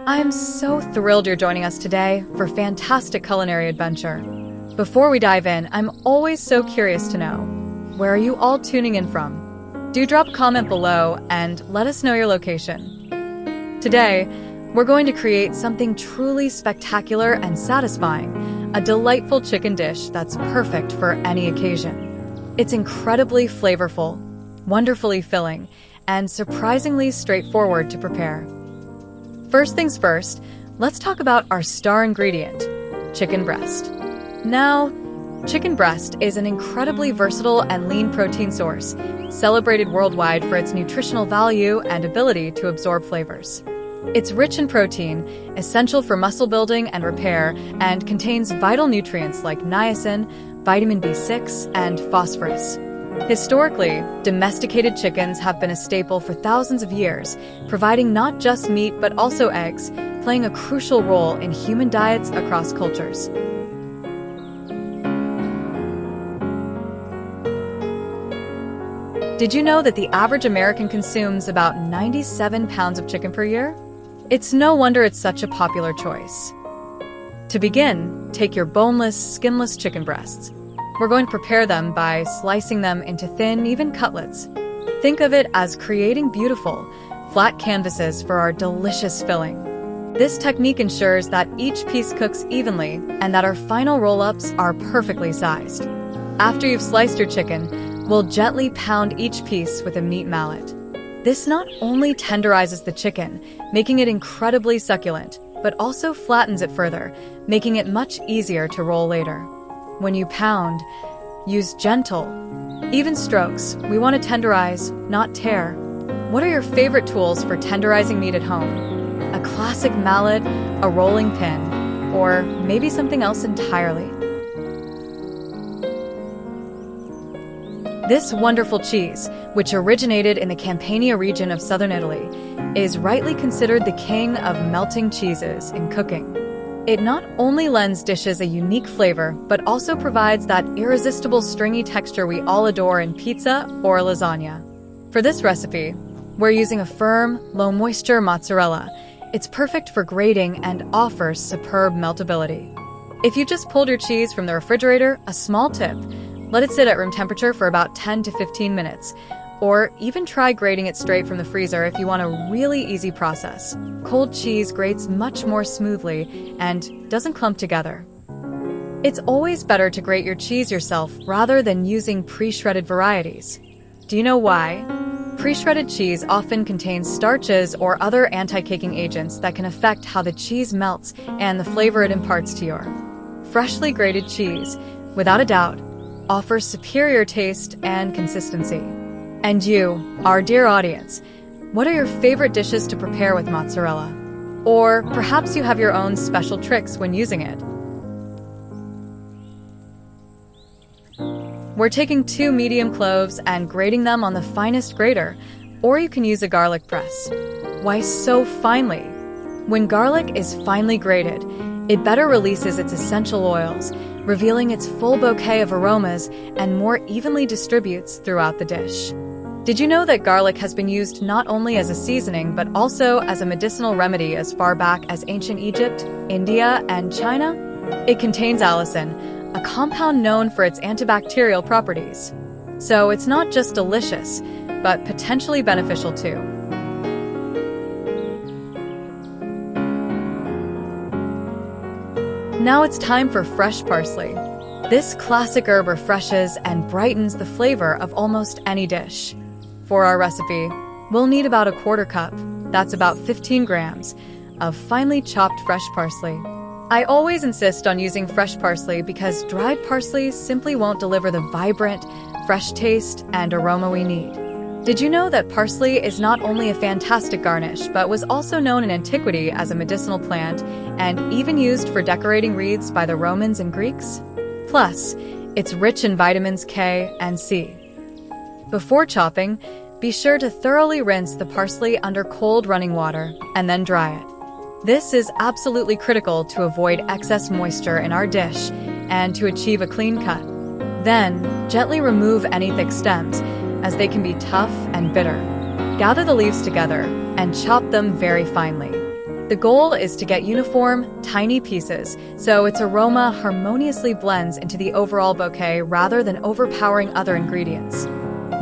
I'm so thrilled you're joining us today for fantastic culinary adventure. Before we dive in, I'm always so curious to know, where are you all tuning in from? Do drop a comment below and let us know your location. Today, we're going to create something truly spectacular and satisfying, a delightful chicken dish that's perfect for any occasion. It's incredibly flavorful, wonderfully filling, and surprisingly straightforward to prepare. First things first, let's talk about our star ingredient, chicken breast. Now, chicken breast is an incredibly versatile and lean protein source, celebrated worldwide for its nutritional value and ability to absorb flavors. It's rich in protein, essential for muscle building and repair, and contains vital nutrients like niacin, vitamin B6, and phosphorus. Historically, domesticated chickens have been a staple for thousands of years, providing not just meat but also eggs, playing a crucial role in human diets across cultures. Did you know that the average American consumes about 97 pounds of chicken per year? It's no wonder it's such a popular choice. To begin, take your boneless, skinless chicken breasts. We're going to prepare them by slicing them into thin, even cutlets. Think of it as creating beautiful, flat canvases for our delicious filling. This technique ensures that each piece cooks evenly and that our final roll-ups are perfectly sized. After you've sliced your chicken, we'll gently pound each piece with a meat mallet. This not only tenderizes the chicken, making it incredibly succulent, but also flattens it further, making it much easier to roll later. When you pound, use gentle, even strokes. We want to tenderize, not tear. What are your favorite tools for tenderizing meat at home? A classic mallet, a rolling pin, or maybe something else entirely? This wonderful cheese, which originated in the Campania region of southern Italy, is rightly considered the king of melting cheeses in cooking. It not only lends dishes a unique flavor, but also provides that irresistible stringy texture we all adore in pizza or lasagna. For this recipe, we're using a firm, low-moisture mozzarella. It's perfect for grating and offers superb meltability. If you just pulled your cheese from the refrigerator, a small tip: let it sit at room temperature for about 10 to 15 minutes, or even try grating it straight from the freezer if you want a really easy process. Cold cheese grates much more smoothly and doesn't clump together. It's always better to grate your cheese yourself rather than using pre-shredded varieties. Do you know why? Pre-shredded cheese often contains starches or other anti-caking agents that can affect how the cheese melts and the flavor it imparts to your freshly grated cheese, without a doubt, offers superior taste and consistency. And you, our dear audience, what are your favorite dishes to prepare with mozzarella? Or perhaps you have your own special tricks when using it. We're taking 2 medium cloves and grating them on the finest grater, or you can use a garlic press. Why so finely? When garlic is finely grated, it better releases its essential oils, revealing its full bouquet of aromas and more evenly distributes throughout the dish. Did you know that garlic has been used not only as a seasoning but also as a medicinal remedy as far back as ancient Egypt, India, and China? It contains allicin, a compound known for its antibacterial properties. So it's not just delicious, but potentially beneficial too. Now it's time for fresh parsley. This classic herb refreshes and brightens the flavor of almost any dish. For our recipe, we'll need about a quarter cup, that's about 15 grams, of finely chopped fresh parsley. I always insist on using fresh parsley because dried parsley simply won't deliver the vibrant, fresh taste and aroma we need. Did you know that parsley is not only a fantastic garnish, but was also known in antiquity as a medicinal plant and even used for decorating wreaths by the Romans and Greeks? Plus, it's rich in vitamins K and C. Before chopping, be sure to thoroughly rinse the parsley under cold running water and then dry it. This is absolutely critical to avoid excess moisture in our dish and to achieve a clean cut. Then, gently remove any thick stems, as they can be tough and bitter. Gather the leaves together and chop them very finely. The goal is to get uniform, tiny pieces, so its aroma harmoniously blends into the overall bouquet rather than overpowering other ingredients.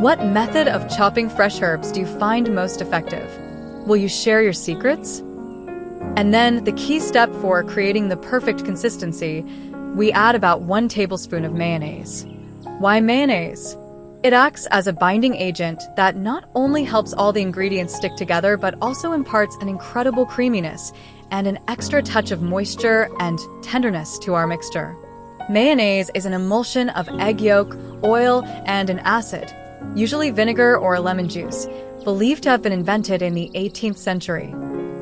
What method of chopping fresh herbs do you find most effective? Will you share your secrets? And then the key step for creating the perfect consistency, we add about 1 tablespoon of mayonnaise. Why mayonnaise? It acts as a binding agent that not only helps all the ingredients stick together, but also imparts an incredible creaminess and an extra touch of moisture and tenderness to our mixture. Mayonnaise is an emulsion of egg yolk, oil, and an acid, usually vinegar or lemon juice, believed to have been invented in the 18th century.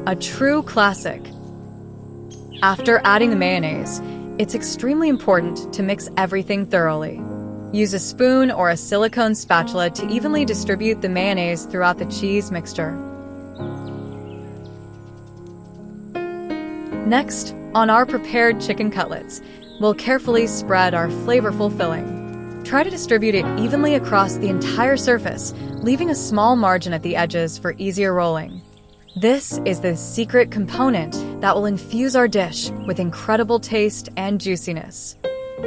A true classic. After adding the mayonnaise, it's extremely important to mix everything thoroughly. Use a spoon or a silicone spatula to evenly distribute the mayonnaise throughout the cheese mixture. Next, on our prepared chicken cutlets, we'll carefully spread our flavorful filling. Try to distribute it evenly across the entire surface, leaving a small margin at the edges for easier rolling. This is the secret component that will infuse our dish with incredible taste and juiciness.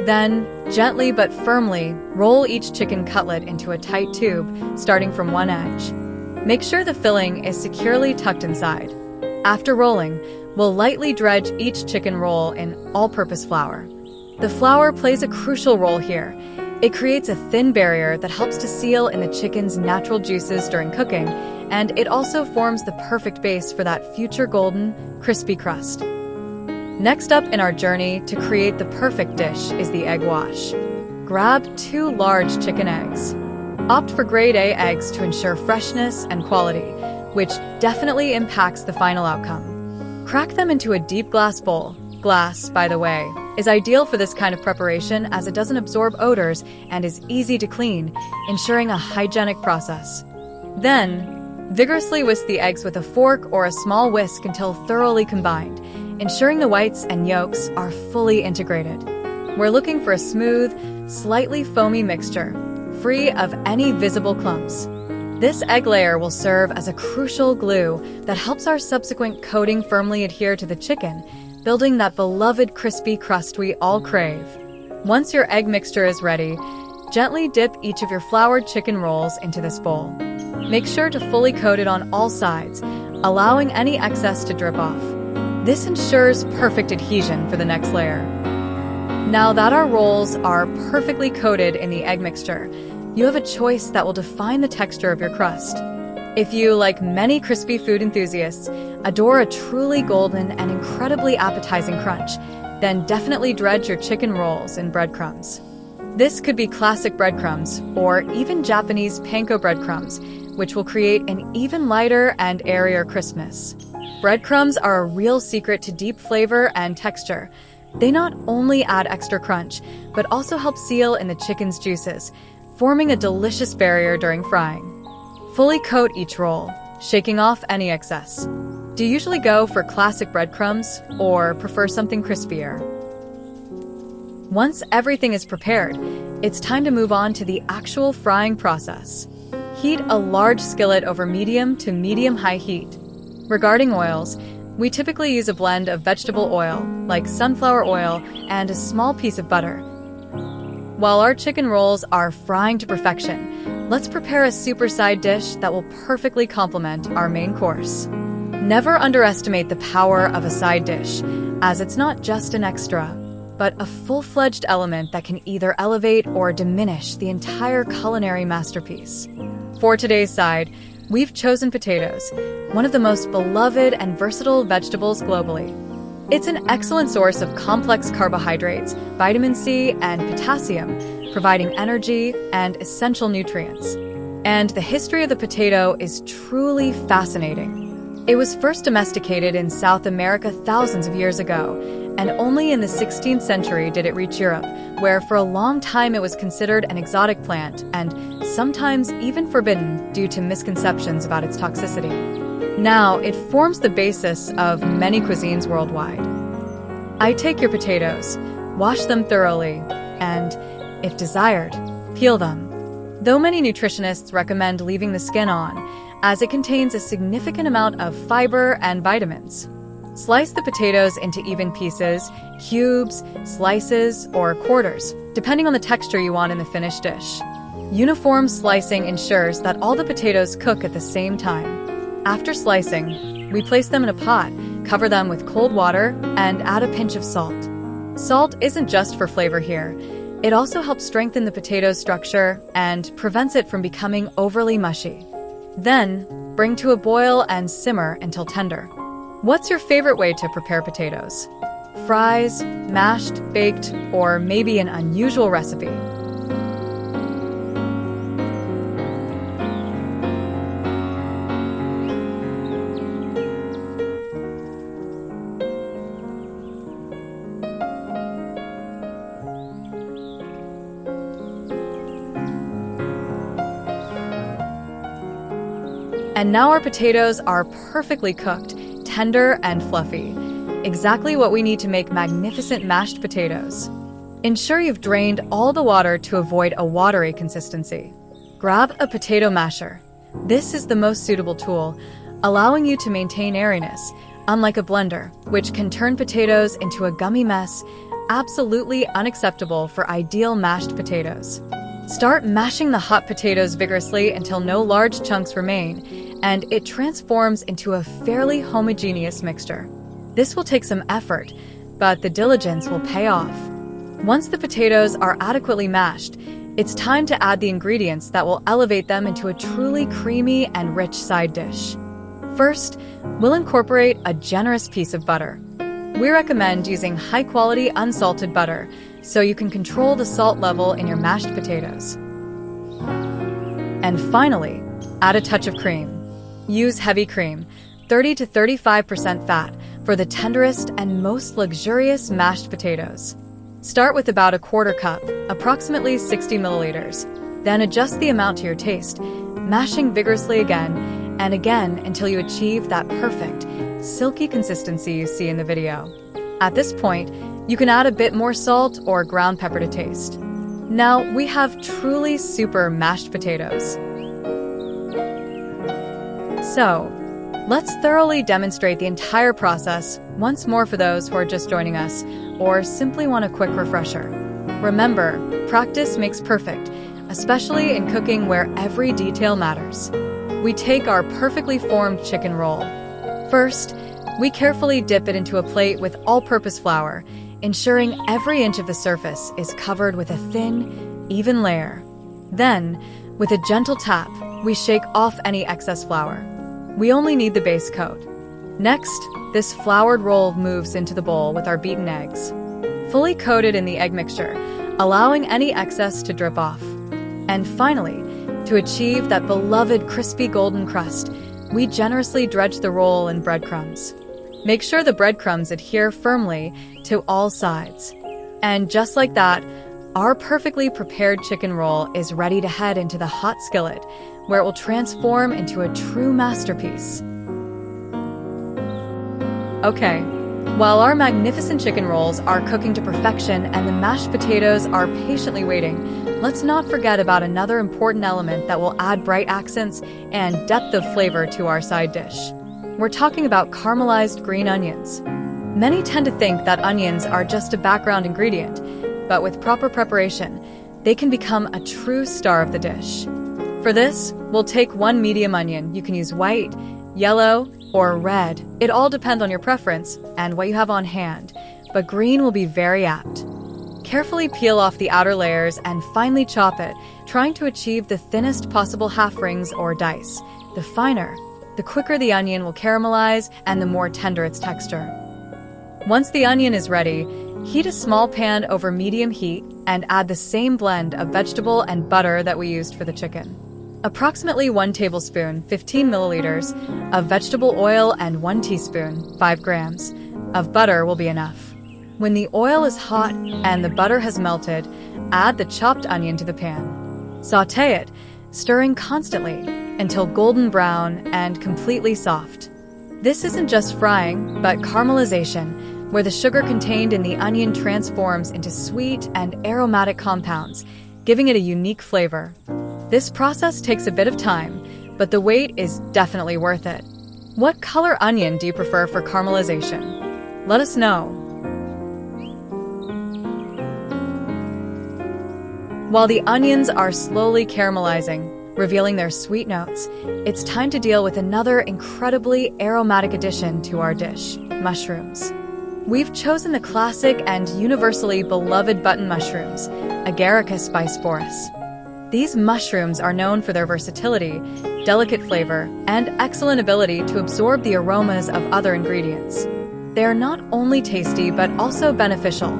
Then, gently but firmly, roll each chicken cutlet into a tight tube, starting from one edge. Make sure the filling is securely tucked inside. After rolling, we'll lightly dredge each chicken roll in all-purpose flour. The flour plays a crucial role here. It creates a thin barrier that helps to seal in the chicken's natural juices during cooking, and it also forms the perfect base for that future golden, crispy crust. Next up in our journey to create the perfect dish is the egg wash. Grab 2 large chicken eggs. Opt for grade A eggs to ensure freshness and quality, which definitely impacts the final outcome. Crack them into a deep glass bowl. Glass, by the way, is ideal for this kind of preparation as it doesn't absorb odors and is easy to clean, ensuring a hygienic process. Then, vigorously whisk the eggs with a fork or a small whisk until thoroughly combined, ensuring the whites and yolks are fully integrated. We're looking for a smooth, slightly foamy mixture, free of any visible clumps. This egg layer will serve as a crucial glue that helps our subsequent coating firmly adhere to the chicken, building that beloved crispy crust we all crave. Once your egg mixture is ready, gently dip each of your floured chicken rolls into this bowl. Make sure to fully coat it on all sides, allowing any excess to drip off. This ensures perfect adhesion for the next layer. Now that our rolls are perfectly coated in the egg mixture, you have a choice that will define the texture of your crust. If you, like many crispy food enthusiasts, adore a truly golden and incredibly appetizing crunch, then definitely dredge your chicken rolls in breadcrumbs. This could be classic breadcrumbs or even Japanese panko breadcrumbs, which will create an even lighter and airier crispness. Breadcrumbs are a real secret to deep flavor and texture. They not only add extra crunch, but also help seal in the chicken's juices, forming a delicious barrier during frying. Fully coat each roll, shaking off any excess. Do you usually go for classic breadcrumbs or prefer something crispier? Once everything is prepared, it's time to move on to the actual frying process. Heat a large skillet over medium to medium-high heat. Regarding oils, we typically use a blend of vegetable oil, like sunflower oil, and a small piece of butter. While our chicken rolls are frying to perfection, let's prepare a super side dish that will perfectly complement our main course. Never underestimate the power of a side dish, as it's not just an extra, but a full-fledged element that can either elevate or diminish the entire culinary masterpiece. For today's side, we've chosen potatoes, one of the most beloved and versatile vegetables globally. It's an excellent source of complex carbohydrates, vitamin C, and potassium, providing energy and essential nutrients. And the history of the potato is truly fascinating. It was first domesticated in South America thousands of years ago, and only in the 16th century did it reach Europe, where for a long time it was considered an exotic plant and sometimes even forbidden due to misconceptions about its toxicity. Now, it forms the basis of many cuisines worldwide. I take your potatoes, wash them thoroughly, and, if desired, peel them. Though many nutritionists recommend leaving the skin on, as it contains a significant amount of fiber and vitamins. Slice the potatoes into even pieces, cubes, slices, or quarters, depending on the texture you want in the finished dish. Uniform slicing ensures that all the potatoes cook at the same time. After slicing, we place them in a pot, cover them with cold water, and add a pinch of salt. Salt isn't just for flavor here. It also helps strengthen the potato's structure and prevents it from becoming overly mushy. Then, bring to a boil and simmer until tender. What's your favorite way to prepare potatoes? Fries, mashed, baked, or maybe an unusual recipe? And now our potatoes are perfectly cooked, tender and fluffy. Exactly what we need to make magnificent mashed potatoes. Ensure you've drained all the water to avoid a watery consistency. Grab a potato masher. This is the most suitable tool, allowing you to maintain airiness, unlike a blender, which can turn potatoes into a gummy mess, absolutely unacceptable for ideal mashed potatoes. Start mashing the hot potatoes vigorously until no large chunks remain, and it transforms into a fairly homogeneous mixture. This will take some effort, but the diligence will pay off. Once the potatoes are adequately mashed, it's time to add the ingredients that will elevate them into a truly creamy and rich side dish. First, we'll incorporate a generous piece of butter. We recommend using high-quality unsalted butter, so you can control the salt level in your mashed potatoes. And finally, add a touch of cream. Use heavy cream, 30 to 35% fat, for the tenderest and most luxurious mashed potatoes. Start with about a quarter cup, approximately 60 milliliters. Then adjust the amount to your taste, mashing vigorously again and again until you achieve that perfect, silky consistency you see in the video. At this point, you can add a bit more salt or ground pepper to taste. Now we have truly super mashed potatoes. So, let's thoroughly demonstrate the entire process once more for those who are just joining us or simply want a quick refresher. Remember, practice makes perfect, especially in cooking where every detail matters. We take our perfectly formed chicken roll. First, we carefully dip it into a plate with all-purpose flour, ensuring every inch of the surface is covered with a thin, even layer. Then, with a gentle tap, we shake off any excess flour. We only need the base coat. Next, this floured roll moves into the bowl with our beaten eggs, fully coated in the egg mixture, allowing any excess to drip off. And finally, to achieve that beloved crispy golden crust, we generously dredge the roll in breadcrumbs. Make sure the breadcrumbs adhere firmly to all sides. And just like that, our perfectly prepared chicken roll is ready to head into the hot skillet, where it will transform into a true masterpiece. Okay, while our magnificent chicken rolls are cooking to perfection and the mashed potatoes are patiently waiting, let's not forget about another important element that will add bright accents and depth of flavor to our side dish. We're talking about caramelized green onions. Many tend to think that onions are just a background ingredient, but with proper preparation, they can become a true star of the dish. For this, we'll take one medium onion. You can use white, yellow, or red. It all depends on your preference and what you have on hand, but green will be very apt. Carefully peel off the outer layers and finely chop it, trying to achieve the thinnest possible half rings or dice. The finer, the quicker the onion will caramelize and the more tender its texture. Once the onion is ready, heat a small pan over medium heat and add the same blend of vegetable and butter that we used for the chicken. Approximately 1 tablespoon, 15 milliliters, of vegetable oil and 1 teaspoon, 5 grams, of butter will be enough. When the oil is hot and the butter has melted, add the chopped onion to the pan. Sauté it, stirring constantly until golden brown and completely soft. This isn't just frying, but caramelization, where the sugar contained in the onion transforms into sweet and aromatic compounds, giving it a unique flavor. This process takes a bit of time, but the wait is definitely worth it. What color onion do you prefer for caramelization? Let us know. While the onions are slowly caramelizing, revealing their sweet notes, it's time to deal with another incredibly aromatic addition to our dish, mushrooms. We've chosen the classic and universally beloved button mushrooms, Agaricus bisporus. These mushrooms are known for their versatility, delicate flavor, and excellent ability to absorb the aromas of other ingredients. They are not only tasty but also beneficial.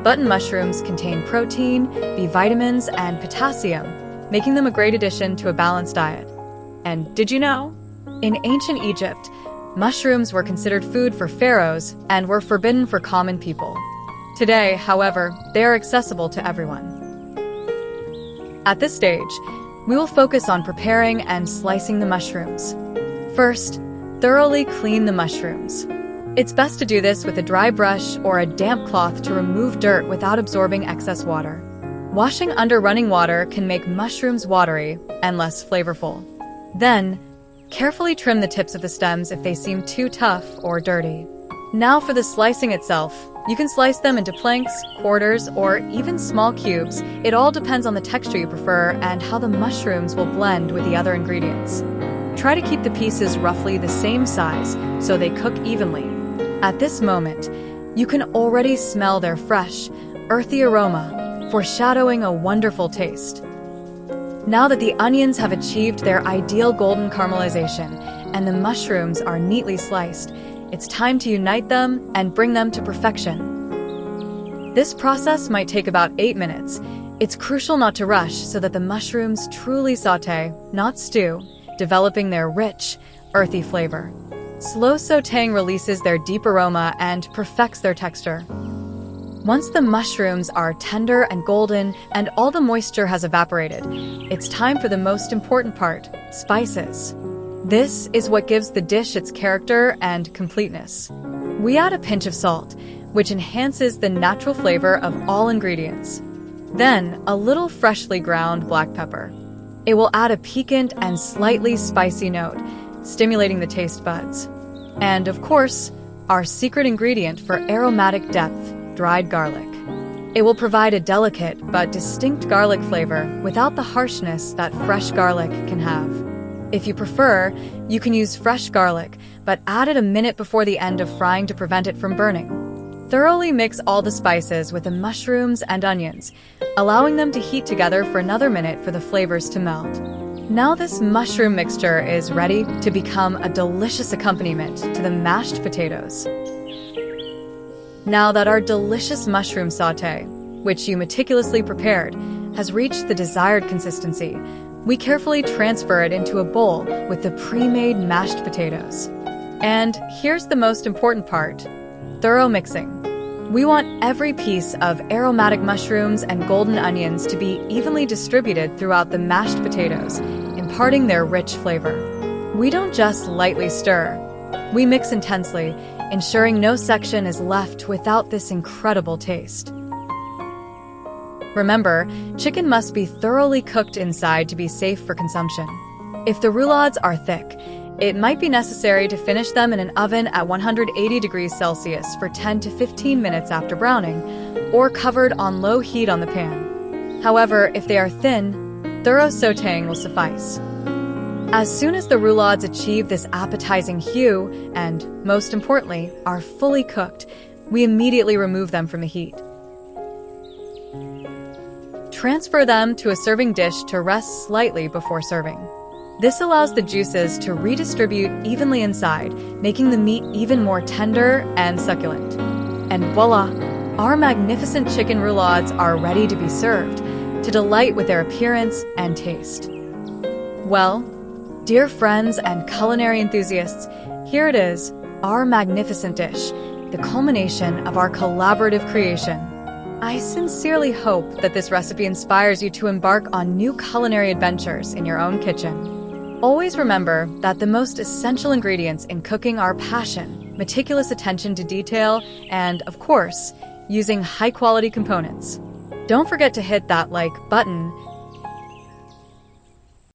Button mushrooms contain protein, B vitamins, and potassium, making them a great addition to a balanced diet. And did you know? In ancient Egypt, mushrooms were considered food for pharaohs and were forbidden for common people. Today, however, they are accessible to everyone. At this stage, we will focus on preparing and slicing the mushrooms. First, thoroughly clean the mushrooms. It's best to do this with a dry brush or a damp cloth to remove dirt without absorbing excess water. Washing under running water can make mushrooms watery and less flavorful. Then, carefully trim the tips of the stems if they seem too tough or dirty. Now for the slicing itself. You can slice them into planks, quarters, or even small cubes. It all depends on the texture you prefer and how the mushrooms will blend with the other ingredients. Try to keep the pieces roughly the same size so they cook evenly. At this moment, you can already smell their fresh, earthy aroma, foreshadowing a wonderful taste. Now that the onions have achieved their ideal golden caramelization and the mushrooms are neatly sliced, it's time to unite them and bring them to perfection. This process might take about 8 minutes. It's crucial not to rush so that the mushrooms truly saute, not stew, developing their rich, earthy flavor. Slow sautéing releases their deep aroma and perfects their texture. Once the mushrooms are tender and golden and all the moisture has evaporated, it's time for the most important part, spices. This is what gives the dish its character and completeness. We add a pinch of salt, which enhances the natural flavor of all ingredients. Then, a little freshly ground black pepper. It will add a piquant and slightly spicy note, stimulating the taste buds. And, of course, our secret ingredient for aromatic depth, dried garlic. It will provide a delicate but distinct garlic flavor without the harshness that fresh garlic can have. If you prefer, you can use fresh garlic, but add it a minute before the end of frying to prevent it from burning. Thoroughly mix all the spices with the mushrooms and onions, allowing them to heat together for another minute for the flavors to melt. Now this mushroom mixture is ready to become a delicious accompaniment to the mashed potatoes. Now that our delicious mushroom sauté, which you meticulously prepared, has reached the desired consistency, we carefully transfer it into a bowl with the pre-made mashed potatoes. And here's the most important part, thorough mixing. We want every piece of aromatic mushrooms and golden onions to be evenly distributed throughout the mashed potatoes, imparting their rich flavor. We don't just lightly stir. We mix intensely, ensuring no section is left without this incredible taste. Remember, chicken must be thoroughly cooked inside to be safe for consumption. If the roulades are thick, it might be necessary to finish them in an oven at 180 degrees Celsius for 10 to 15 minutes after browning, or covered on low heat on the pan. However, if they are thin, thorough sautéing will suffice. As soon as the roulades achieve this appetizing hue and, most importantly, are fully cooked, we immediately remove them from the heat. Transfer them to a serving dish to rest slightly before serving. This allows the juices to redistribute evenly inside, making the meat even more tender and succulent. And voila! Our magnificent chicken roulades are ready to be served, to delight with their appearance and taste. Well, dear friends and culinary enthusiasts, here it is, our magnificent dish, the culmination of our collaborative creation. I sincerely hope that this recipe inspires you to embark on new culinary adventures in your own kitchen. Always remember that the most essential ingredients in cooking are passion, meticulous attention to detail, and, of course, using high-quality components. Don't forget to hit that like button